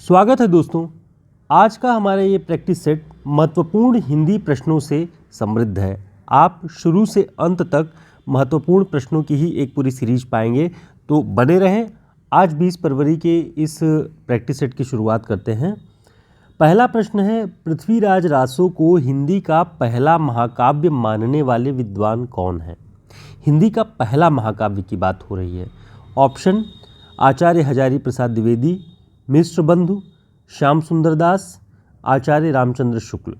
स्वागत है दोस्तों। आज का हमारा ये प्रैक्टिस सेट महत्वपूर्ण हिंदी प्रश्नों से समृद्ध है। आप शुरू से अंत तक महत्वपूर्ण प्रश्नों की ही एक पूरी सीरीज पाएंगे, तो बने रहें। आज 20 फरवरी के इस प्रैक्टिस सेट की शुरुआत करते हैं। पहला प्रश्न है, पृथ्वीराज रासो को हिंदी का पहला महाकाव्य मानने वाले विद्वान कौन है? हिंदी का पहला महाकाव्य की बात हो रही है। ऑप्शन: आचार्य हजारी प्रसाद द्विवेदी, मिश्र बंधु, श्याम सुंदर दास, आचार्य रामचंद्र शुक्ल।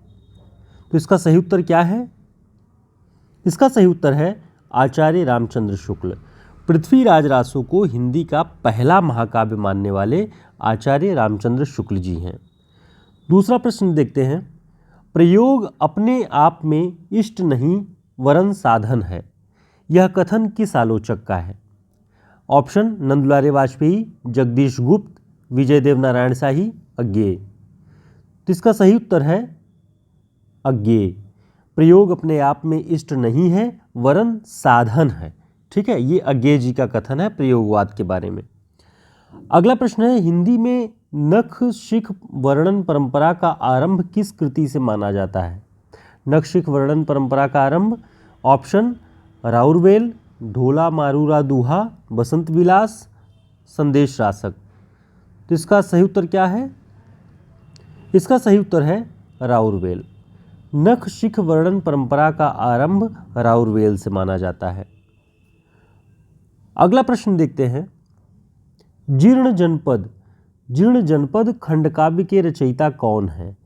तो इसका सही उत्तर क्या है? इसका सही उत्तर है आचार्य रामचंद्र शुक्ल। पृथ्वीराज रासो को हिंदी का पहला महाकाव्य मानने वाले आचार्य रामचंद्र शुक्ल जी हैं। दूसरा प्रश्न देखते हैं, प्रयोग अपने आप में इष्ट नहीं वरन साधन है, यह कथन किस आलोचक का है? ऑप्शन: नंदुलारे वाजपेयी, जगदीश गुप्त, विजय देव नारायण शाही, अज्ञेय। तो इसका सही उत्तर है अज्ञेय। प्रयोग अपने आप में इष्ट नहीं है वरन साधन है। ठीक है, ये अज्ञेय जी का कथन है प्रयोगवाद के बारे में। अगला प्रश्न है, हिंदी में नख शिख वर्णन परंपरा का आरंभ किस कृति से माना जाता है? नख शिख वर्णन परंपरा का आरंभ: ऑप्शन: राउरवेल, ढोला मारूरा दूहा, बसंत विलास, संदेश रासक। तो इसका सही उत्तर क्या है? इसका सही उत्तर है राउरवेल। नख शिख वर्णन परंपरा का आरंभ राउरवेल से माना जाता है। अगला प्रश्न देखते हैं, जीर्ण जनपद खंडकाव्य के रचयिता कौन है?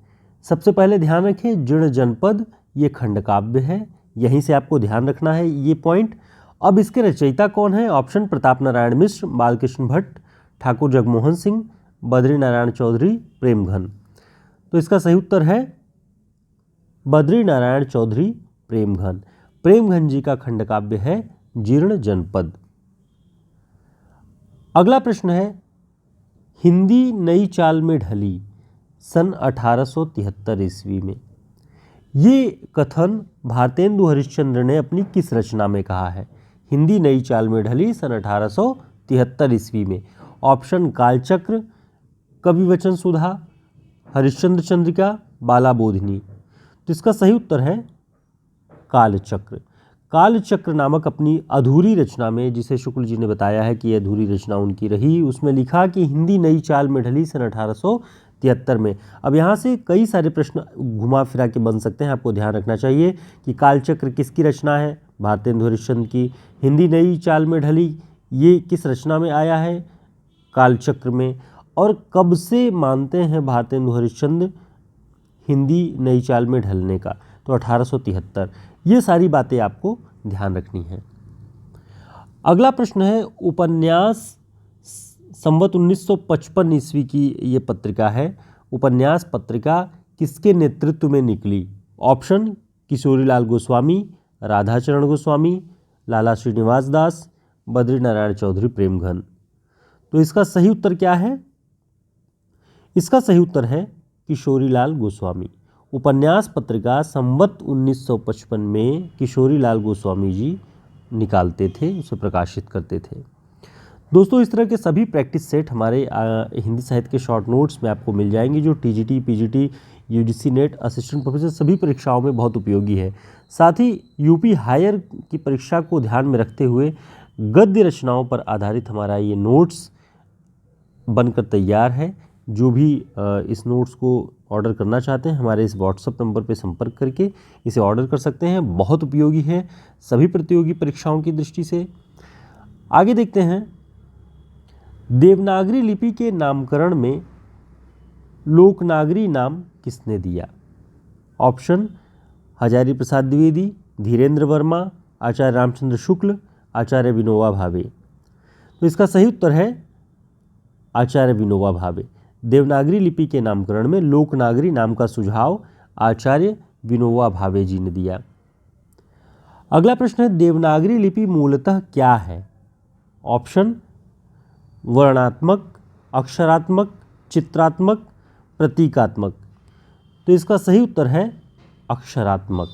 सबसे पहले ध्यान रखें, जीर्ण जनपद ये खंडकाव्य है, यहीं से आपको ध्यान रखना है ये पॉइंट। अब इसके रचयिता कौन है? ऑप्शन: प्रताप नारायण मिश्र, बालकृष्ण भट्ट, ठाकुर जगमोहन सिंह, बद्री नारायण चौधरी, प्रेमघन। तो इसका सही उत्तर है बद्री नारायण चौधरी, प्रेमघन। प्रेमघन जी का खंडकाव्य है जीर्ण जनपद। अगला प्रश्न है, हिंदी नई चाल में ढली सन 1873 ईस्वी में, ये कथन भारतेंदु हरिश्चंद्र ने अपनी किस रचना में कहा है? हिंदी नई चाल में ढली सन 1873 ईस्वी में। ऑप्शन: कालचक्र, कविवचन सुधा, हरिश्चंद्र चंद्रिका, बाला बोधिनी। तो इसका सही उत्तर है कालचक्र। कालचक्र नामक अपनी अधूरी रचना में, जिसे शुक्ल जी ने बताया है कि यह अधूरी रचना उनकी रही, उसमें लिखा कि हिंदी नई चाल में ढली सन 1873 में। अब यहाँ से कई सारे प्रश्न घुमा फिरा के बन सकते हैं, आपको ध्यान रखना चाहिए कि कालचक्र किसकी रचना है? भारतेंदु हरिश्चंद्र की। हिंदी नई चाल में ढली ये किस रचना में आया है? कालचक्र में। और कब से मानते हैं भारतेंदु हरिश्चंद्र हिंदी नई चाल में ढलने का? तो 1873। ये सारी बातें आपको ध्यान रखनी है। अगला प्रश्न है, उपन्यास संवत 1955 ईस्वी की ये पत्रिका है। उपन्यास पत्रिका किसके नेतृत्व में निकली? ऑप्शन: किशोरीलाल गोस्वामी, राधाचरण गोस्वामी, लाला श्रीनिवास दास, बद्री नारायण चौधरी, प्रेमघन। तो इसका सही उत्तर क्या है? इसका सही उत्तर है किशोरीलाल गोस्वामी। उपन्यास पत्रिका संवत 1955 में किशोरीलाल गोस्वामी जी निकालते थे, उसे प्रकाशित करते थे। दोस्तों, इस तरह के सभी प्रैक्टिस सेट हमारे हिंदी साहित्य के शॉर्ट नोट्स में आपको मिल जाएंगी, जो TGT, PGT, UGC net, assistant professor सभी परीक्षाओं में बहुत उपयोगी है। साथ ही यूपी हायर की परीक्षा को ध्यान में रखते हुए गद्य रचनाओं पर आधारित हमारा ये नोट्स बनकर तैयार है। जो भी इस नोट्स को ऑर्डर करना चाहते हैं, हमारे इस व्हाट्सएप नंबर पर संपर्क करके इसे ऑर्डर कर सकते हैं। बहुत उपयोगी है सभी प्रतियोगी परीक्षाओं की दृष्टि से। आगे देखते हैं, देवनागरी लिपि के नामकरण में लोकनागरी नाम किसने दिया? ऑप्शन: हजारी प्रसाद द्विवेदी, धीरेन्द्र वर्मा, आचार्य रामचंद्र शुक्ल, आचार्य विनोबा भावे। तो इसका सही उत्तर है आचार्य विनोबा भावे। देवनागरी लिपि के नामकरण में लोकनागरी नाम का सुझाव आचार्य विनोबा भावे जी ने दिया। अगला प्रश्न है, देवनागरी लिपि मूलतः क्या है? ऑप्शन: वर्णात्मक, अक्षरात्मक, चित्रात्मक, प्रतीकात्मक। तो इसका सही उत्तर है अक्षरात्मक।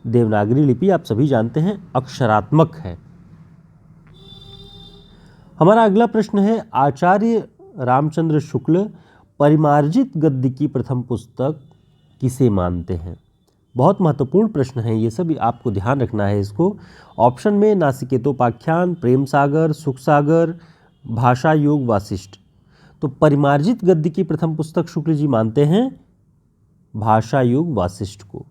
देवनागरी लिपि आप सभी जानते हैं अक्षरात्मक है। हमारा अगला प्रश्न है, आचार्य रामचंद्र शुक्ल परिमार्जित गद्य की प्रथम पुस्तक किसे मानते हैं? बहुत महत्वपूर्ण प्रश्न है ये सब, आपको ध्यान रखना है इसको। ऑप्शन में नासिकेतोपाख्यान, प्रेम सागर, सुख सागर, भाषा योग, वासिष्ठ। तो परिमार्जित गद्य की प्रथम पुस्तक शुक्ल जी मानते हैं भाषा योग वासिष्ठ को।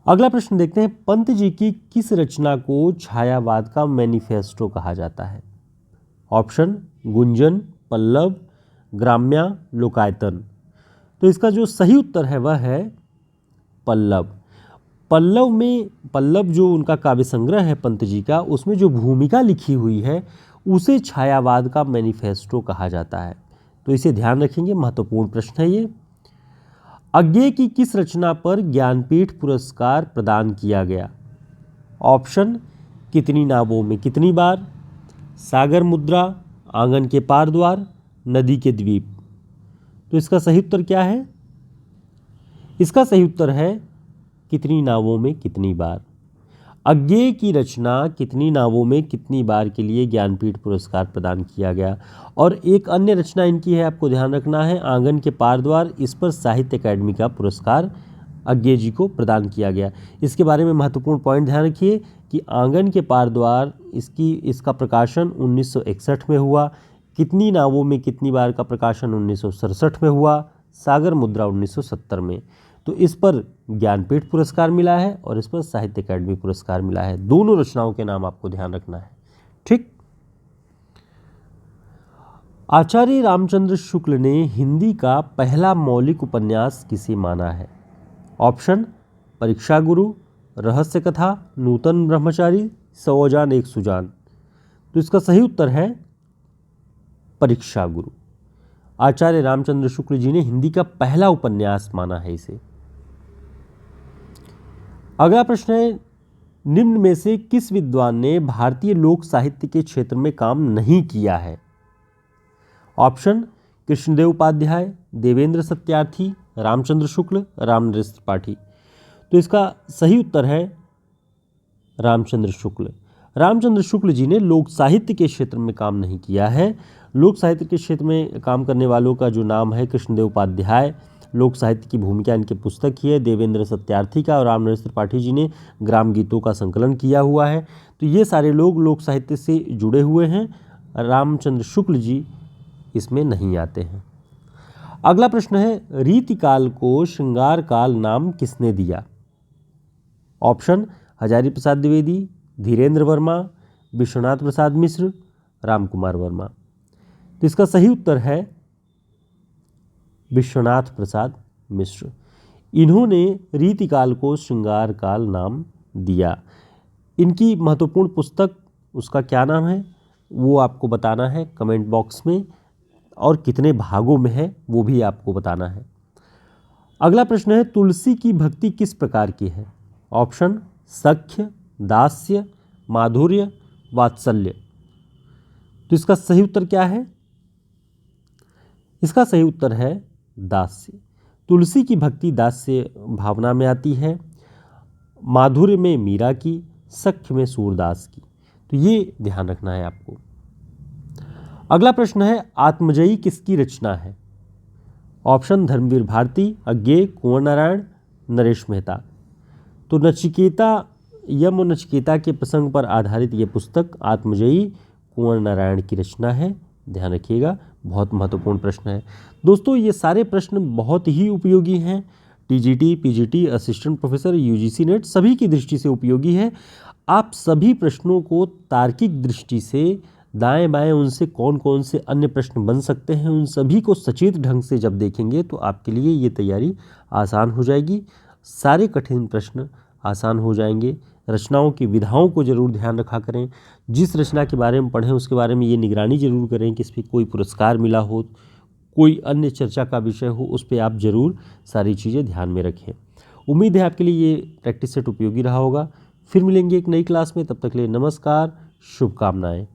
अगला प्रश्न देखते हैं, पंत जी की किस रचना को छायावाद का मैनिफेस्टो कहा जाता है? ऑप्शन गुंजन, पल्लव, ग्राम्या, लोकायतन। तो इसका जो सही उत्तर है वह है पल्लव। पल्लव जो उनका काव्य संग्रह है पंत जी का, उसमें जो भूमिका लिखी हुई है उसे छायावाद का मैनिफेस्टो कहा जाता है। तो इसे ध्यान रखेंगे, महत्वपूर्ण प्रश्न है ये। अज्ञेय की किस रचना पर ज्ञानपीठ पुरस्कार प्रदान किया गया? ऑप्शन कितनी नावों में कितनी बार, सागर मुद्रा, आंगन के पार द्वार, नदी के द्वीप। तो इसका सही उत्तर क्या है? इसका सही उत्तर है कितनी नावों में कितनी बार। अज्ञेय की रचना कितनी नावों में कितनी बार के लिए ज्ञानपीठ पुरस्कार प्रदान किया गया। और एक अन्य रचना इनकी है, आपको ध्यान रखना है, आंगन के पार द्वार। इस पर साहित्य अकादमी का पुरस्कार अज्ञेय जी को प्रदान किया गया। इसके बारे में महत्वपूर्ण पॉइंट ध्यान रखिए कि आंगन के पार द्वार इसका प्रकाशन 1961 में हुआ, कितनी नावों में कितनी बार का प्रकाशन 1967 में हुआ, सागर मुद्रा 1970 में। तो इस पर ज्ञानपीठ पुरस्कार मिला है और इस पर साहित्य अकादमी पुरस्कार मिला है। दोनों रचनाओं के नाम आपको ध्यान रखना है, ठीक। आचार्य रामचंद्र शुक्ल ने हिंदी का पहला मौलिक उपन्यास किसे माना है? ऑप्शन परीक्षा गुरु, रहस्य कथा, नूतन ब्रह्मचारी, सौजान एक सुजान। तो इसका सही उत्तर है परीक्षा गुरु। आचार्य रामचंद्र शुक्ल जी ने हिंदी का पहला उपन्यास माना है इसे। अगला प्रश्न है, निम्न में से किस विद्वान ने भारतीय लोक साहित्य के क्षेत्र में काम नहीं किया है? ऑप्शन कृष्णदेव उपाध्याय, देवेंद्र सत्यार्थी, रामचंद्र शुक्ल, रामनरेश त्रिपाठी। तो इसका सही उत्तर है रामचंद्र शुक्ल। रामचंद्र शुक्ल जी ने लोक साहित्य के क्षेत्र में काम नहीं किया है। लोक साहित्य के क्षेत्र में काम करने वालों का जो नाम है कृष्णदेव उपाध्याय, लोक साहित्य की भूमिका इनकी पुस्तक ही है, देवेंद्र सत्यार्थी का, और रामनरेश त्रिपाठी जी ने ग्राम गीतों का संकलन किया हुआ है। तो ये सारे लोग लोक साहित्य से जुड़े हुए हैं। रामचंद्र शुक्ल जी इसमें नहीं आते हैं। अगला प्रश्न है, रीतिकाल को श्रृंगार काल नाम किसने दिया? ऑप्शन हजारी प्रसाद द्विवेदी, धीरेन्द्र वर्मा, विश्वनाथ प्रसाद मिश्र, रामकुमार वर्मा। तो इसका सही उत्तर है विश्वनाथ प्रसाद मिश्र। इन्होंने रीतिकाल को श्रृंगार काल नाम दिया। इनकी महत्वपूर्ण पुस्तक, उसका क्या नाम है वो आपको बताना है कमेंट बॉक्स में, और कितने भागों में है वो भी आपको बताना है। अगला प्रश्न है, तुलसी की भक्ति किस प्रकार की है? ऑप्शन सख्य, दास्य, माधुर्य, वात्सल्य। तो इसका सही उत्तर क्या है? इसका सही उत्तर है दास्य। तुलसी की भक्ति दास्य भावना में आती है, माधुर्य में मीरा की, सख्य में सूरदास की। तो ये ध्यान रखना है आपको। अगला प्रश्न है, आत्मजयी किसकी रचना है? ऑप्शन धर्मवीर भारती, अज्ञेय, कुंवर नारायण, नरेश मेहता। तो नचिकेता, यम और नचिकेता के प्रसंग पर आधारित ये पुस्तक आत्मजयी कुंवर नारायण की रचना है, ध्यान रखिएगा, बहुत महत्वपूर्ण प्रश्न है। दोस्तों ये सारे प्रश्न बहुत ही उपयोगी हैं, TGT, PGT, assistant professor, UGC net सभी की दृष्टि से उपयोगी है। आप सभी प्रश्नों को तार्किक दृष्टि से दाएं बाएं उनसे कौन कौन से अन्य प्रश्न बन सकते हैं उन सभी को सचेत ढंग से जब देखेंगे तो आपके लिए ये तैयारी आसान हो जाएगी। सारे कठिन प्रश्न आसान हो जाएंगे। रचनाओं की विधाओं को जरूर ध्यान रखा करें। जिस रचना के बारे में पढ़ें उसके बारे में ये निगरानी जरूर करें कि इस पर कोई पुरस्कार मिला हो, कोई अन्य चर्चा का विषय हो, उस पर आप जरूर सारी चीज़ें ध्यान में रखें। उम्मीद है आपके लिए ये प्रैक्टिस सेट उपयोगी रहा होगा। फिर मिलेंगे एक नई क्लास में, तब तक के लिए नमस्कार, शुभकामनाएं।